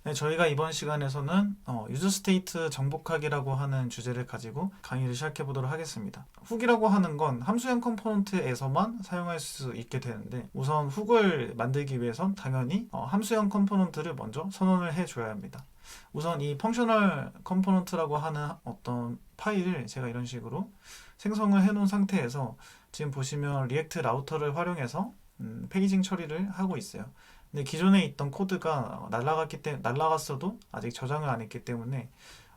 네, 저희가 이번 시간에서는 유저 스테이트 정복하기라고 하는 주제를 가지고 강의를 시작해 보도록 하겠습니다. 훅이라고 하는 건 함수형 컴포넌트에서만 사용할 수 있게 되는데, 우선 훅을 만들기 위해선 당연히 함수형 컴포넌트를 먼저 선언을 해줘야 합니다. 우선 이 펑셔널 컴포넌트라고 하는 어떤 파일을 제가 이런 식으로 생성을 해 놓은 상태에서 지금 보시면 리액트 라우터를 활용해서 페이징 처리를 하고 있어요. 근데 기존에 있던 코드가 날라갔어도 아직 저장을 안 했기 때문에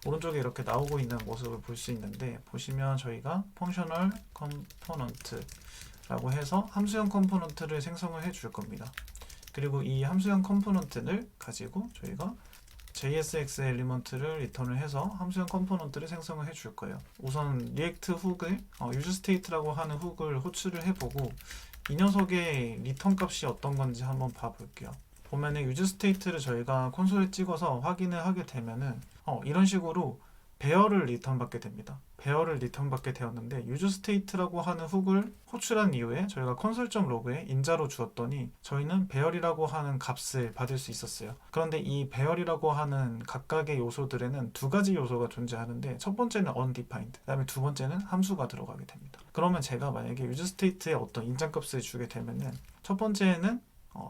오른쪽에 이렇게 나오고 있는 모습을 볼 수 있는데, 보시면 저희가 펑셔널 컴포넌트라고 해서 함수형 컴포넌트를 생성을 해 줄 겁니다. 그리고 이 함수형 컴포넌트를 가지고 저희가 JSX 엘리먼트를 리턴을 해서 함수형 컴포넌트를 생성을 해 줄 거예요. 우선 리액트 훅을 유즈스테이트라고 하는 훅을 호출을 해보고 이 녀석의 리턴 값이 어떤 건지 한번 봐볼게요. 보면은 유즈스테이트를 저희가 콘솔에 찍어서 확인을 하게 되면은 이런 식으로 배열을 리턴 받게 됩니다. 배열을 리턴 받게 되었는데, 유즈스테이트라고 하는 훅을 호출한 이후에 저희가 console.log에 인자로 주었더니 저희는 배열이라고 하는 값을 받을 수 있었어요. 그런데 이 배열이라고 하는 각각의 요소들에는 두 가지 요소가 존재하는데, 첫 번째는 undefined, 그 다음에 두 번째는 함수가 들어가게 됩니다. 그러면 제가 만약에 유즈스테이트에 어떤 인장값을 주게 되면은 첫 번째는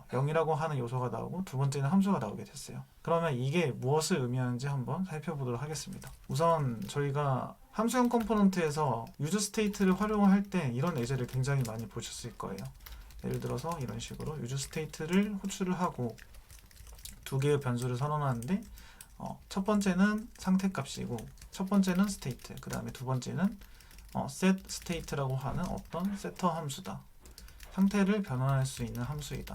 0이라고 하는 요소가 나오고 두 번째는 함수가 나오게 됐어요. 그러면 이게 무엇을 의미하는지 한번 살펴보도록 하겠습니다. 우선 저희가 함수형 컴포넌트에서 유저 스테이트를 활용할 때 이런 예제를 굉장히 많이 보셨을 거예요. 예를 들어서 이런 식으로 유저 스테이트를 호출을 하고 두 개의 변수를 선언하는데, 첫 번째는 상태 값이고 첫 번째는 스테이트, 그 다음에 두 번째는 set state라고 하는 어떤 세터 함수다. 상태를 변환할 수 있는 함수이다.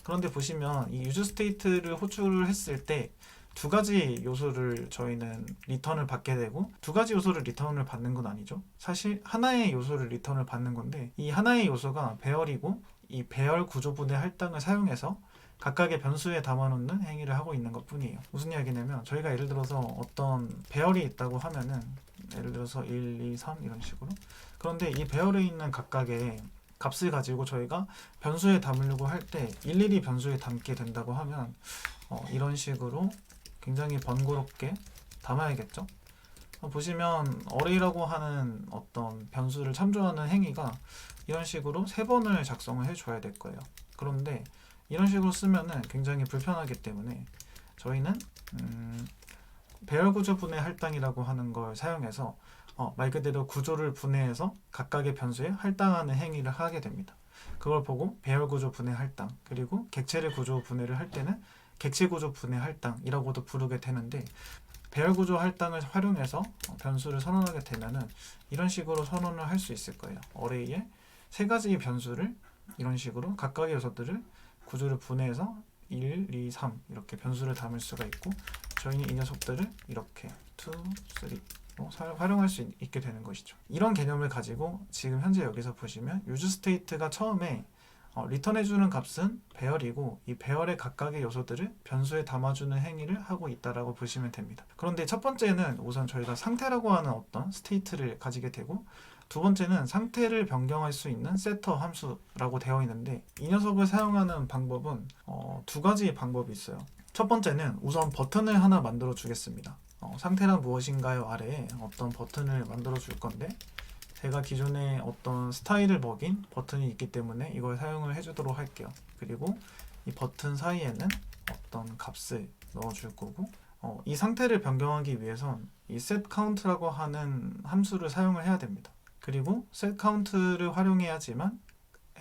그런데 보시면 이 유저 스테이트를 호출을 했을 때 두 가지 요소를 저희는 리턴을 받게 되고, 두 가지 요소를 리턴을 받는 건 아니죠. 사실 하나의 요소를 리턴을 받는 건데, 이 하나의 요소가 배열이고 이 배열 구조분의 할당을 사용해서 각각의 변수에 담아놓는 행위를 하고 있는 것 뿐이에요. 무슨 이야기냐면, 저희가 예를 들어서 어떤 배열이 있다고 하면은 예를 들어서 1, 2, 3 이런 식으로, 그런데 이 배열에 있는 각각의 값을 가지고 저희가 변수에 담으려고 할 때 일일이 변수에 담게 된다고 하면 이런 식으로 굉장히 번거롭게 담아야겠죠. 보시면 어레이라고 하는 어떤 변수를 참조하는 행위가 이런 식으로 세 번을 작성을 해줘야 될 거예요. 그런데 이런 식으로 쓰면은 굉장히 불편하기 때문에 저희는 배열 구조 분해 할당이라고 하는 걸 사용해서 말 그대로 구조를 분해해서 각각의 변수에 할당하는 행위를 하게 됩니다. 그걸 보고 배열 구조 분해 할당, 그리고 객체를 구조 분해를 할 때는 객체 구조 분해 할당이라고도 부르게 되는데, 배열 구조 할당을 활용해서 변수를 선언하게 되면은 이런 식으로 선언을 할 수 있을 거예요. 어레이에 세 가지 변수를 이런 식으로 각각의 요소들을 구조를 분해해서 1, 2, 3 이렇게 변수를 담을 수가 있고, 저희는 이 녀석들을 이렇게 2, 3 활용할 수 있게 되는 것이죠. 이런 개념을 가지고 지금 현재 여기서 보시면 유즈 스테이트가 처음에 리턴해주는 값은 배열이고, 이 배열의 각각의 요소들을 변수에 담아주는 행위를 하고 있다라고 보시면 됩니다. 그런데 첫 번째는 우선 저희가 상태라고 하는 어떤 스테이트를 가지게 되고, 두 번째는 상태를 변경할 수 있는 세터 함수라고 되어 있는데, 이 녀석을 사용하는 방법은 두 가지 방법이 있어요. 첫 번째는 우선 버튼을 하나 만들어 주겠습니다. 상태란 무엇인가요 아래에 어떤 버튼을 만들어 줄 건데, 제가 기존에 어떤 스타일을 먹인 버튼이 있기 때문에 이걸 사용을 해주도록 할게요. 그리고 이 버튼 사이에는 어떤 값을 넣어줄 거고, 이 상태를 변경하기 위해선 이 setCount라고 하는 함수를 사용을 해야 됩니다. 그리고 setCount를 활용해야지만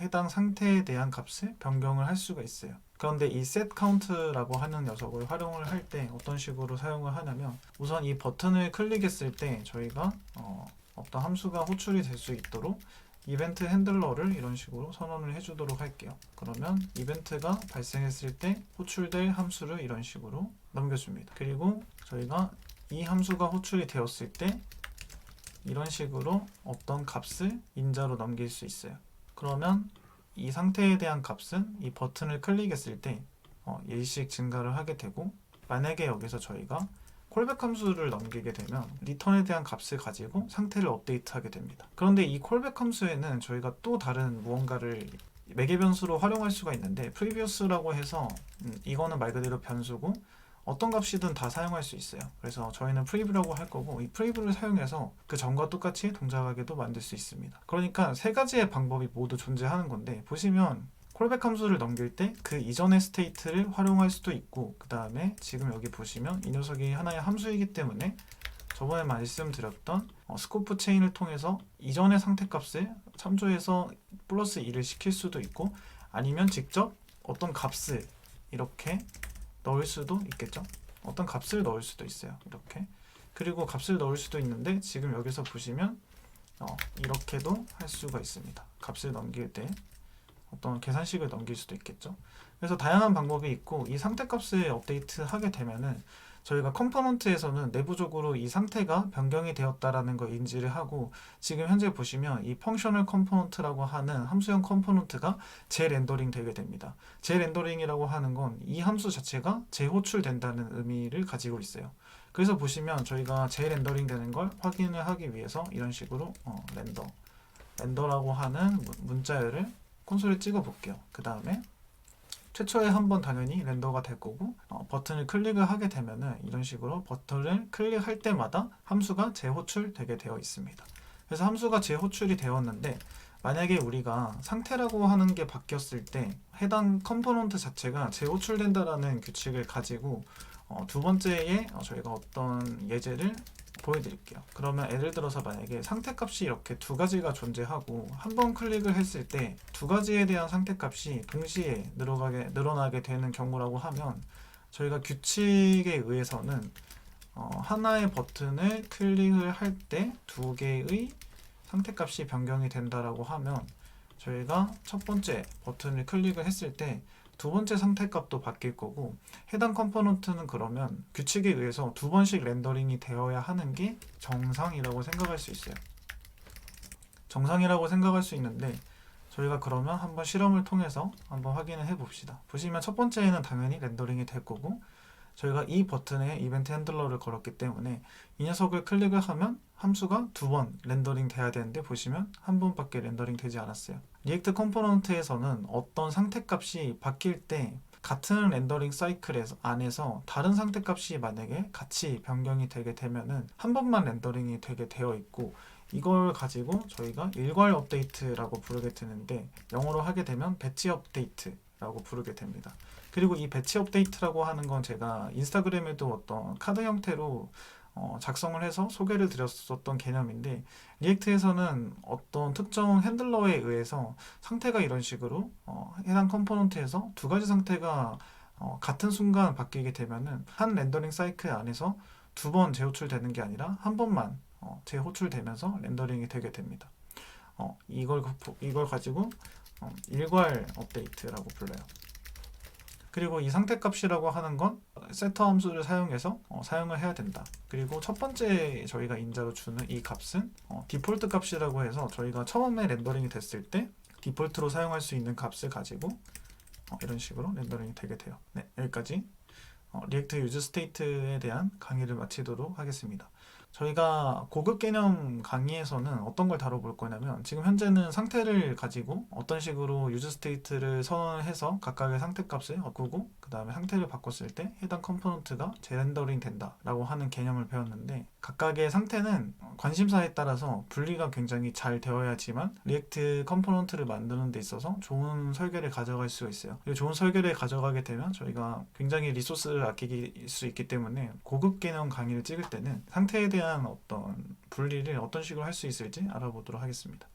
해당 상태에 대한 값을 변경을 할 수가 있어요. 그런데 이 setCount라고 하는 녀석을 활용을 할 때 어떤 식으로 사용을 하냐면, 우선 이 버튼을 클릭했을 때 저희가 어떤 함수가 호출이 될 수 있도록 이벤트 핸들러를 이런 식으로 선언을 해주도록 할게요. 그러면 이벤트가 발생했을 때 호출될 함수를 이런 식으로 넘겨줍니다. 그리고 저희가 이 함수가 호출이 되었을 때 이런 식으로 어떤 값을 인자로 넘길 수 있어요. 그러면 이 상태에 대한 값은 이 버튼을 클릭했을 때 일씩 증가를 하게 되고, 만약에 여기서 저희가 콜백 함수를 넘기게 되면 리턴에 대한 값을 가지고 상태를 업데이트하게 됩니다. 그런데 이 콜백 함수에는 저희가 또 다른 무언가를 매개 변수로 활용할 수가 있는데, previous라고 해서 이거는 말 그대로 변수고, 어떤 값이든 다 사용할 수 있어요. 그래서 저희는 프리뷰라고 할 거고 이 프리뷰를 사용해서 그 전과 똑같이 동작하게도 만들 수 있습니다. 그러니까 세 가지의 방법이 모두 존재하는 건데 보시면 콜백 함수를 넘길 때 그 이전의 스테이트를 활용할 수도 있고 그 다음에 지금 여기 보시면 이 녀석이 하나의 함수이기 때문에 저번에 말씀드렸던 스코프 체인을 통해서 이전의 상태값을 참조해서 플러스 2를 시킬 수도 있고 아니면 직접 어떤 값을 이렇게 넣을 수도 있겠죠. 어떤 값을 넣을 수도 있어요. 이렇게. 그리고 값을 넣을 수도 있는데 지금 여기서 보시면 이렇게도 할 수가 있습니다. 값을 넘길 때 어떤 계산식을 넘길 수도 있겠죠. 그래서 다양한 방법이 있고 이 상태값을 업데이트하게 되면은 저희가 컴포넌트에서는 내부적으로 이 상태가 변경이 되었다라는 걸 인지를 하고 지금 현재 보시면 이 펑셔널 컴포넌트라고 하는 함수형 컴포넌트가 재렌더링 되게 됩니다. 재렌더링이라고 하는 건 이 함수 자체가 재호출된다는 의미를 가지고 있어요. 그래서 보시면 저희가 재렌더링 되는 걸 확인을 하기 위해서 이런 식으로 렌더라고 하는 문자열을 콘솔에 찍어 볼게요. 그 다음에 최초에 한번 당연히 렌더가 될 거고 버튼을 클릭을 하게 되면은 이런 식으로 버튼을 클릭할 때마다 함수가 재호출되게 되어 있습니다. 그래서 함수가 재호출이 되었는데 만약에 우리가 상태라고 하는 게 바뀌었을 때 해당 컴포넌트 자체가 재호출된다라는 규칙을 가지고 두 번째에 저희가 어떤 예제를 보여드릴게요. 그러면 예를 들어서 만약에 상태값이 이렇게 두 가지가 존재하고 한 번 클릭을 했을 때 두 가지에 대한 상태값이 동시에 늘어나게 되는 경우라고 하면 저희가 규칙에 의해서는 하나의 버튼을 클릭을 할 때 두 개의 상태값이 변경이 된다라고 하면 저희가 첫 번째 버튼을 클릭을 했을 때 두 번째 상태값도 바뀔 거고 해당 컴포넌트는 그러면 규칙에 의해서 두 번씩 렌더링이 되어야 하는 게 정상이라고 생각할 수 있어요. 정상이라고 생각할 수 있는데 저희가 그러면 한번 실험을 통해서 한번 확인을 해 봅시다. 보시면 첫 번째에는 당연히 렌더링이 될 거고 저희가 이 버튼에 이벤트 핸들러를 걸었기 때문에 이 녀석을 클릭을 하면 함수가 두 번 렌더링 돼야 되는데 보시면 한 번밖에 렌더링 되지 않았어요. 리액트 컴포넌트에서는 어떤 상태값이 바뀔 때 같은 렌더링 사이클 안에서 다른 상태값이 만약에 같이 변경이 되게 되면은 한 번만 렌더링이 되게 되어 있고 이걸 가지고 저희가 일괄 업데이트라고 부르게 되는데 영어로 하게 되면 배치 업데이트라고 부르게 됩니다. 그리고 이 배치 업데이트라고 하는 건 제가 인스타그램에도 어떤 카드 형태로 작성을 해서 소개를 드렸었던 개념인데 리액트에서는 어떤 특정 핸들러에 의해서 상태가 이런 식으로 해당 컴포넌트에서 두 가지 상태가 같은 순간 바뀌게 되면은 한 렌더링 사이클 안에서 두 번 재호출되는 게 아니라 한 번만 재호출되면서 렌더링이 되게 됩니다. 이걸 가지고 일괄 업데이트라고 불러요. 그리고 이 상태값이라고 하는 건 세터 함수를 사용해서 사용을 해야 된다. 그리고 첫 번째 저희가 인자로 주는 이 값은 디폴트 값이라고 해서 저희가 처음에 렌더링이 됐을 때 디폴트로 사용할 수 있는 값을 가지고 이런 식으로 렌더링이 되게 돼요. 네, 여기까지 리액트 유즈 스테이트에 대한 강의를 마치도록 하겠습니다. 저희가 고급 개념 강의에서는 어떤 걸 다뤄볼 거냐면 지금 현재는 상태를 가지고 어떤 식으로 유즈 스테이트를 선언해서 각각의 상태값을 바꾸고 그 다음에 상태를 바꿨을 때 해당 컴포넌트가 재렌더링 된다 라고 하는 개념을 배웠는데 각각의 상태는 관심사에 따라서 분리가 굉장히 잘 되어야지만 리액트 컴포넌트를 만드는 데 있어서 좋은 설계를 가져갈 수가 있어요. 그리고 좋은 설계를 가져가게 되면 저희가 굉장히 리소스를 아낄 수 있기 때문에 고급 개념 강의를 찍을 때는 상태에 대한 어떤 분리를 어떤 식으로 할 수 있을지 알아보도록 하겠습니다.